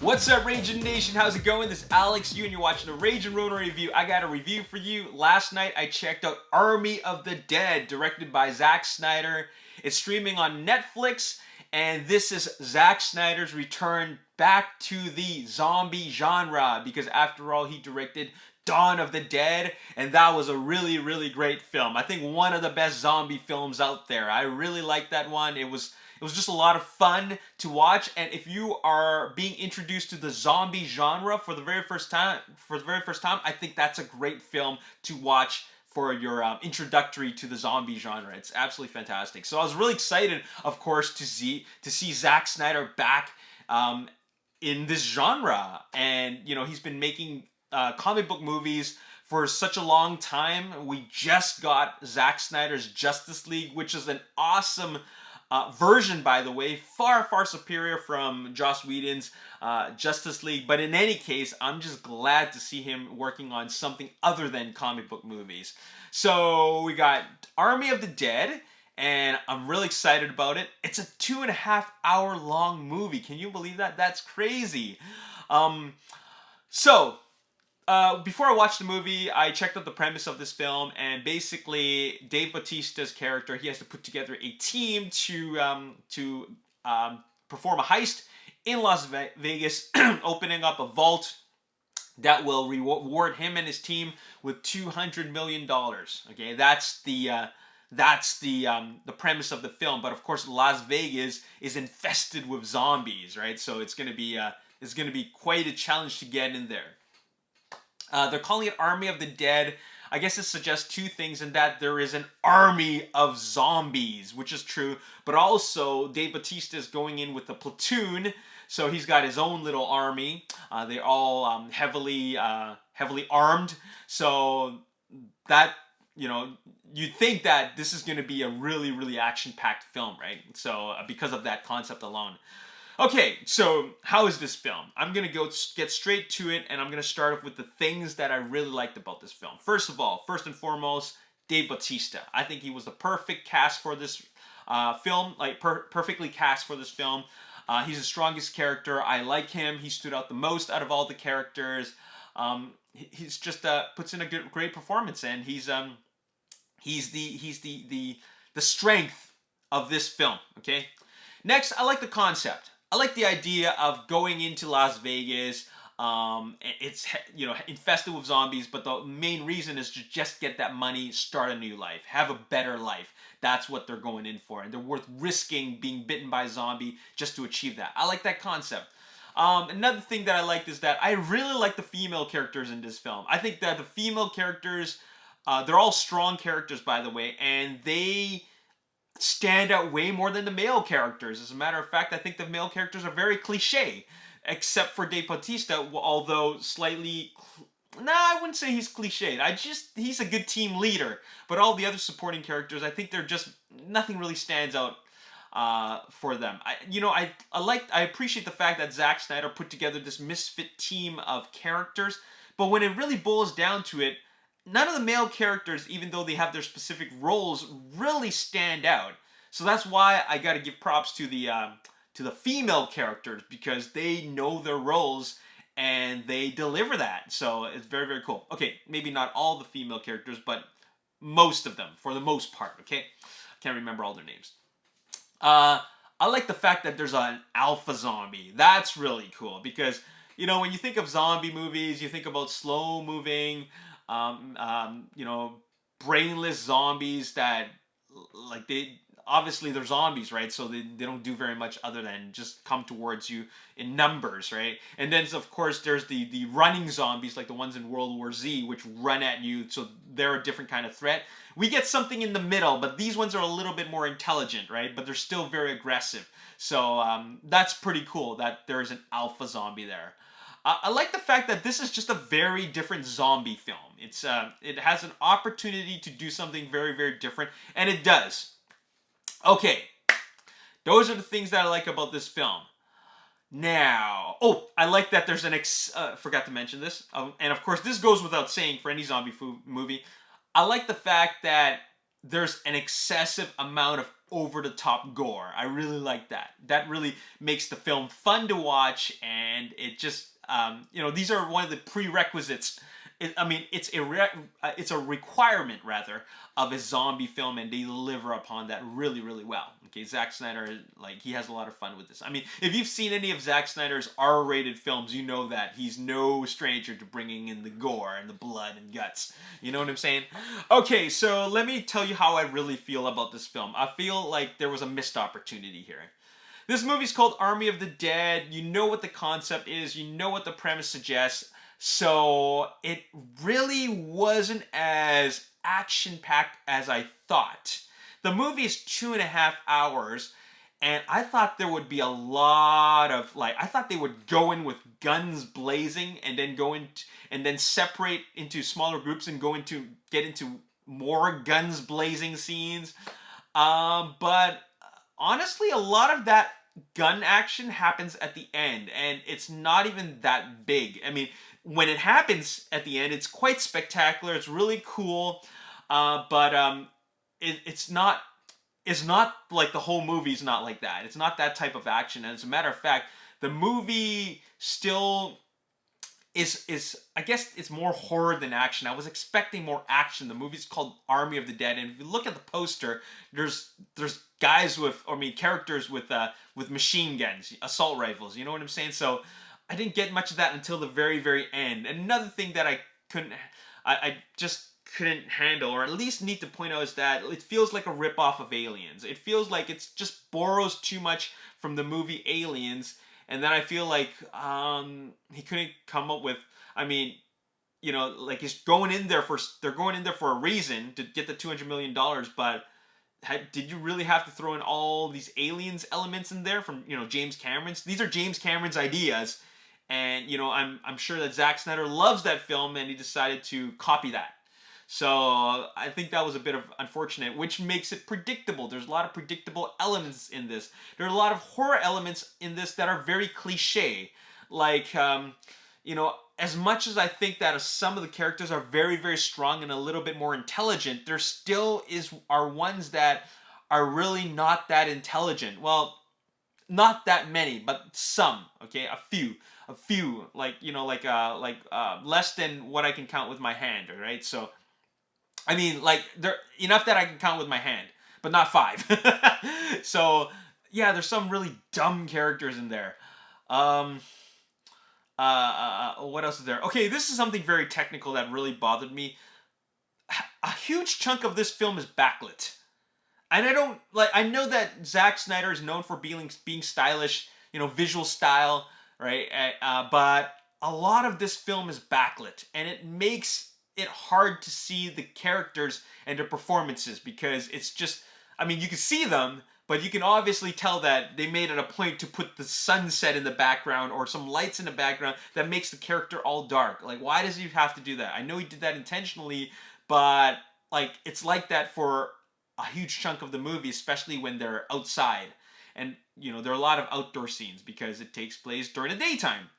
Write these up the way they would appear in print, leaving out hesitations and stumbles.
What's up, Ragin Nation? How's it going? This is Alex, and you're watching a Ragin Ronin review. I got a review for you. Last night, I checked out Army of the Dead, directed by Zack Snyder. It's streaming on Netflix, and this is Zack Snyder's return back to the zombie genre, because after all, he directed Dawn of the Dead, and that was a really, really great film. I think one of the best zombie films out there. I really liked that one. It was just a lot of fun to watch, and if you are being introduced to the zombie genre for the very first time, I think that's a great film to watch for your introductory to the zombie genre. It's absolutely fantastic. So I was really excited, of course, to see Zack Snyder back in this genre, and he's been making comic book movies for such a long time. We just got Zack Snyder's Justice League, which is an awesome version, by the way, far superior from Joss Whedon's Justice League. But in any case, I'm just glad to see him working on something other than comic book movies. So we got Army of the Dead, and I'm really excited about it. It's a 2.5 hour long movie. Can you believe that? That's crazy. Before I watched the movie, I checked out the premise of this film, and basically Dave Bautista's character, he has to put together a team to perform a heist in Las Vegas, opening up a vault that will reward him and his team with $200 million. Okay, that's the premise of the film. But of course, Las Vegas is infested with zombies, right? So it's gonna be quite a challenge to get in there. They're calling it Army of the Dead. I guess it suggests two things, in that there is an army of zombies, which is true, but also Dave Bautista is going in with a platoon, so he's got his own little army. They're all heavily armed, so that, you'd think that this is going to be a really action-packed film, right? So because of that concept alone. Okay, so how is this film? I'm going to get straight to it, and I'm going to start off with the things that I really liked about this film. First and foremost, Dave Bautista. I think he was the perfect cast for this film, perfectly cast for this film. He's the strongest character. I like him. He stood out the most out of all the characters. He's just puts in a great performance, and he's the strength of this film. Okay. Next, I like the concept. I like the idea of going into Las Vegas. It's infested with zombies, but the main reason is to just get that money, start a new life, have a better life. That's what they're going in for, and they're worth risking being bitten by a zombie just to achieve that. I like that concept. Another thing that I liked is that I really like the female characters in this film. I think that the female characters, they're all strong characters, by the way, and they stand out way more than the male characters. As a matter of fact, I think the male characters are very cliche, except for Dave Bautista, although slightly... I wouldn't say he's cliched. He's a good team leader. But all the other supporting characters, I think they're just... nothing really stands out for them. I appreciate the fact that Zack Snyder put together this misfit team of characters, but when it really boils down to it, none of the male characters, even though they have their specific roles, really stand out. So that's why I got to give props to the female characters, because they know their roles and they deliver that. So it's very cool. Okay, maybe not all the female characters, but most of them, for the most part. Okay, can't remember all their names. I like the fact that there's an alpha zombie. That's really cool, because when you think of zombie movies, you think about slow moving, brainless zombies that, obviously they're zombies, right? So they don't do very much other than just come towards you in numbers, right? And then, of course, there's the running zombies, like the ones in World War Z, which run at you, so they're a different kind of threat. We get something in the middle, but these ones are a little bit more intelligent, right? But they're still very aggressive. So that's pretty cool that there is an alpha zombie there. I like the fact that this is just a very different zombie film. It has an opportunity to do something very different, and it does. Okay, those are the things that I like about this film. Now, I like that there's forgot to mention this, and of course this goes without saying for any zombie movie. I like the fact that there's an excessive amount of over-the-top gore. I really like that. That really makes the film fun to watch, and it just, these are one of the prerequisites. It's a requirement, rather, of a zombie film, and they deliver upon that really, really well. Okay, Zack Snyder, like, he has a lot of fun with this. I mean, if you've seen any of Zack Snyder's R-rated films, you know that he's no stranger to bringing in the gore and the blood and guts. You know what I'm saying? Okay, so let me tell you how I really feel about this film. I feel like there was a missed opportunity here. This movie's called Army of the Dead. You know what the concept is. You know what the premise suggests. So it really wasn't as action-packed as I thought. The movie is 2.5 hours, and I thought there would be a lot of, like, I thought they would go in with guns blazing and then and then separate into smaller groups and get into more guns blazing scenes. But honestly, a lot of that gun action happens at the end, and it's not even that big. I mean, when it happens at the end, it's quite spectacular. It's really cool, but it's not. It's not like the whole movie's not like that. It's not that type of action. And as a matter of fact, the movie still is I guess it's more horror than action. I was expecting more action. The movie's called Army of the Dead, and if you look at the poster, there's guys characters with machine guns, assault rifles. You know what I'm saying? So I didn't get much of that until the very, very end. And another thing that I just couldn't handle, or at least need to point out, is that it feels like a ripoff of Aliens. It feels like it's just borrows too much from the movie Aliens, and then I feel like he couldn't come up with. I mean, like they're going in there for a reason to get the $200 million, but did you really have to throw in all these Aliens elements in there from James Cameron's? These are James Cameron's ideas, and I'm sure that Zack Snyder loves that film, and he decided to copy that. So I think that was a bit of unfortunate, which makes it predictable. There's a lot of predictable elements in this. There are a lot of horror elements in this that are very cliche. Like, as much as I think that some of the characters are very, very strong and a little bit more intelligent, there still are ones that are really not that intelligent. Well, not that many, but some. Okay, a few, like less than what I can count with my hand. All right, so. I mean, like, they're enough that I can count with my hand, but not 5. So, yeah, there's some really dumb characters in there. What else is there? Okay, this is something very technical that really bothered me. A huge chunk of this film is backlit. And I know that Zack Snyder is known for being stylish, visual style, right? But a lot of this film is backlit, and it makes it hard to see the characters and their performances, because it's just, I mean, you can see them, but you can obviously tell that they made it a point to put the sunset in the background or some lights in the background that makes the character all dark. Like, why does he have to do that? I know he did that intentionally, but like, it's like that for a huge chunk of the movie, especially when they're outside. And, there are a lot of outdoor scenes because it takes place during the daytime.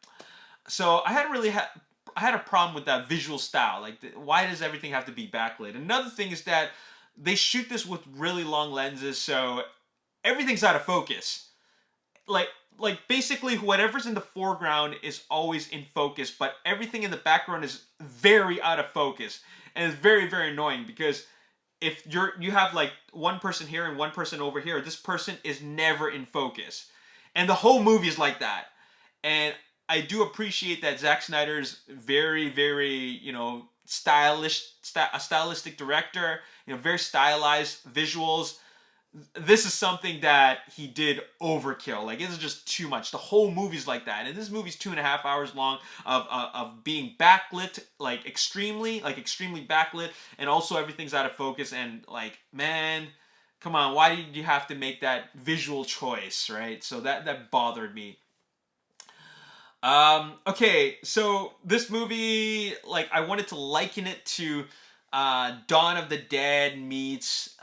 So I had a problem with that visual style. Like, why does everything have to be backlit? Another thing is that they shoot this with really long lenses, so everything's out of focus. Like basically whatever's in the foreground is always in focus, but everything in the background is very out of focus, and it's very, very annoying, because if you have like one person here and one person over here, this person is never in focus, and the whole movie is like that. And I do appreciate that Zack Snyder's very, very, stylistic director, very stylized visuals. This is something that he did overkill. Like, this is just too much. The whole movie's like that. And this movie's 2.5 hours long of being backlit, extremely backlit, and also everything's out of focus. And like, man, come on, why did you have to make that visual choice, right? So that bothered me. Okay, so this movie, like, I wanted to liken it to Dawn of the Dead meets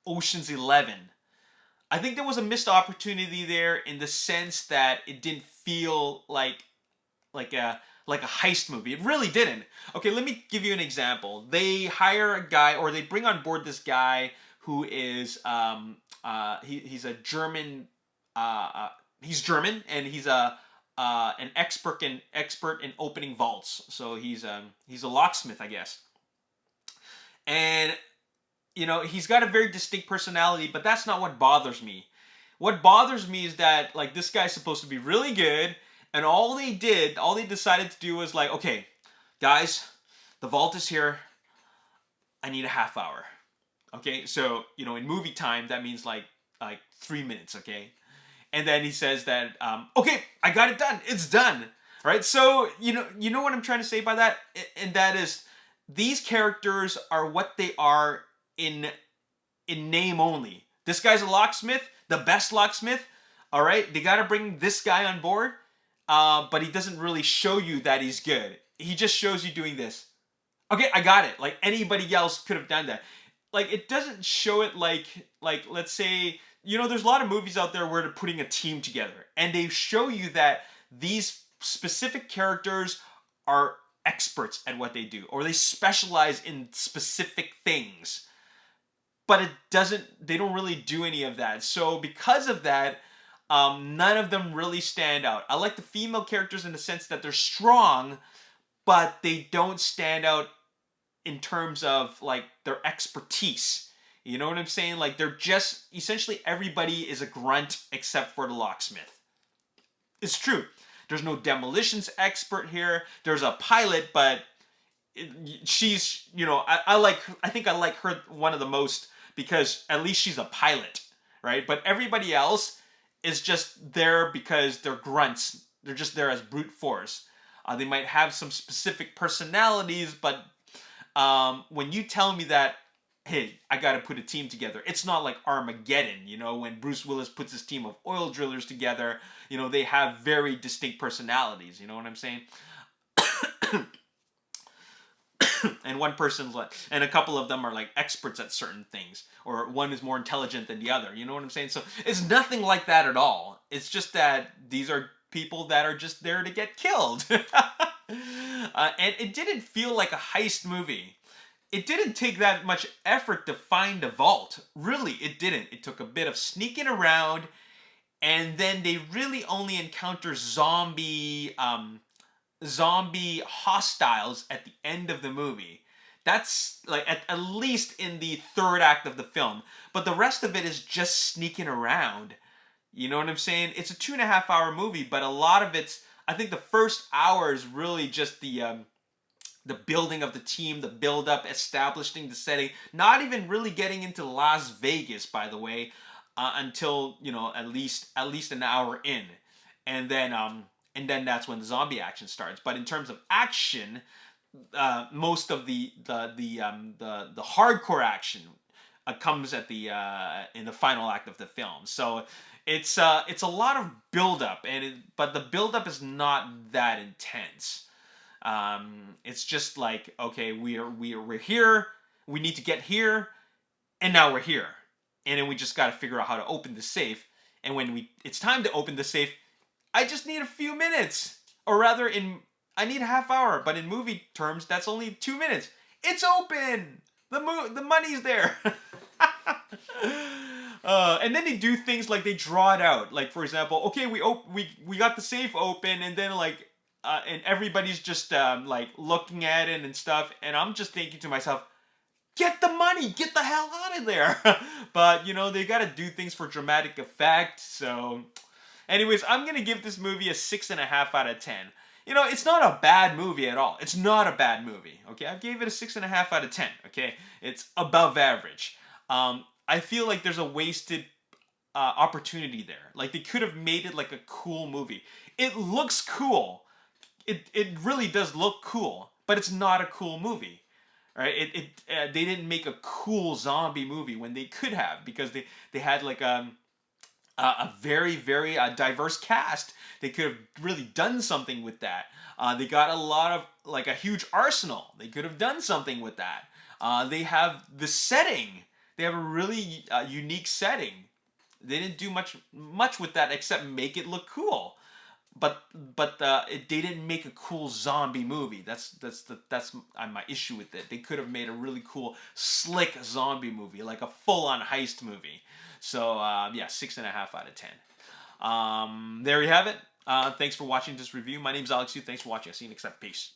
Ocean's 11. I think there was a missed opportunity there in the sense that it didn't feel like a heist movie. It really didn't. Okay, let me give you an example. They hire a guy, or they bring on board this guy who is he's a German. He's German, and he's an expert in opening vaults. So he's a locksmith, I guess. And he's got a very distinct personality, but that's not what bothers me. What bothers me is that like this guy's supposed to be really good, and all they decided to do was like, okay, guys, the vault is here. I need a half hour. Okay, so in movie time that means like 3 minutes. Okay, and then he says that okay, I got it done. It's done. Right. So you know what I'm trying to say by that, and that is these characters are what they are in name only. This guy's a locksmith, the best locksmith. All right, they got to bring this guy on board, but he doesn't really show you that he's good. He just shows you doing this. Okay, I got it. Like anybody else could have done that. Like it doesn't show it like let's say there's a lot of movies out there where they're putting a team together and they show you that these specific characters are experts at what they do or they specialize in specific things. But they don't really do any of that. So because of that, none of them really stand out. I like the female characters in the sense that they're strong, but they don't stand out in terms of like their expertise. You know what I'm saying? Like they're just essentially everybody is a grunt except for the locksmith. It's true. There's no demolitions expert here. There's a pilot, but she's I think I like her one of the most because at least she's a pilot, right? But everybody else is just there because they're grunts. They're just there as brute force. They might have some specific personalities, but when you tell me that, hey, I got to put a team together, it's not like Armageddon, when Bruce Willis puts his team of oil drillers together, they have very distinct personalities, you know what I'm saying? And one person's like, and a couple of them are like experts at certain things, or one is more intelligent than the other, you know what I'm saying? So it's nothing like that at all. It's just that these are people that are just there to get killed. And it didn't feel like a heist movie. It didn't take that much effort to find a vault. Really, it didn't. It took a bit of sneaking around, and then they really only encounter zombie hostiles at the end of the movie. That's like at least in the third act of the film. But the rest of it is just sneaking around. You know what I'm saying? It's a 2.5-hour movie, but a lot of it's, I think the first hour is really just the building of the team, the build up, establishing the setting, not even really getting into Las Vegas, by the way, until at least an hour in. And then that's when the zombie action starts. But in terms of action, most of the hardcore action comes at in the final act of the film. So it's a lot of buildup, but the buildup is not that intense. It's just like, okay, we're here, we need to get here, and now we're here, and then we just got to figure out how to open the safe. And when it's time to open the safe, I just need a few minutes, or rather, I need a half hour. But in movie terms, that's only 2 minutes. It's open. The money's there. And then they do things like they draw it out. Like for example, okay, we got the safe open, and then and everybody's just like looking at it and stuff. And I'm just thinking to myself, get the money, get the hell out of there. But they got to do things for dramatic effect. So. Anyways, I'm going to give this movie a 6.5 out of 10. It's not a bad movie at all. It's not a bad movie, okay? I gave it a 6.5 out of 10, okay? It's above average. I feel like there's a wasted opportunity there. Like, they could have made it like a cool movie. It looks cool. It really does look cool, but it's not a cool movie. Right? They didn't make a cool zombie movie when they could have, because they had like a very, very diverse cast. They could have really done something with that. They got a lot of, like a huge arsenal. They could have done something with that. They have the setting. They have a really unique setting. They didn't do much with that except make it look cool. they didn't make a cool zombie movie. That's my issue with it. They could have made a really cool, slick zombie movie, like a full-on heist movie. So yeah, 6.5 out of 10. There you have it. Thanks for watching this review. My name's Alex Yu. Thanks for watching. I'll see you next time. Peace.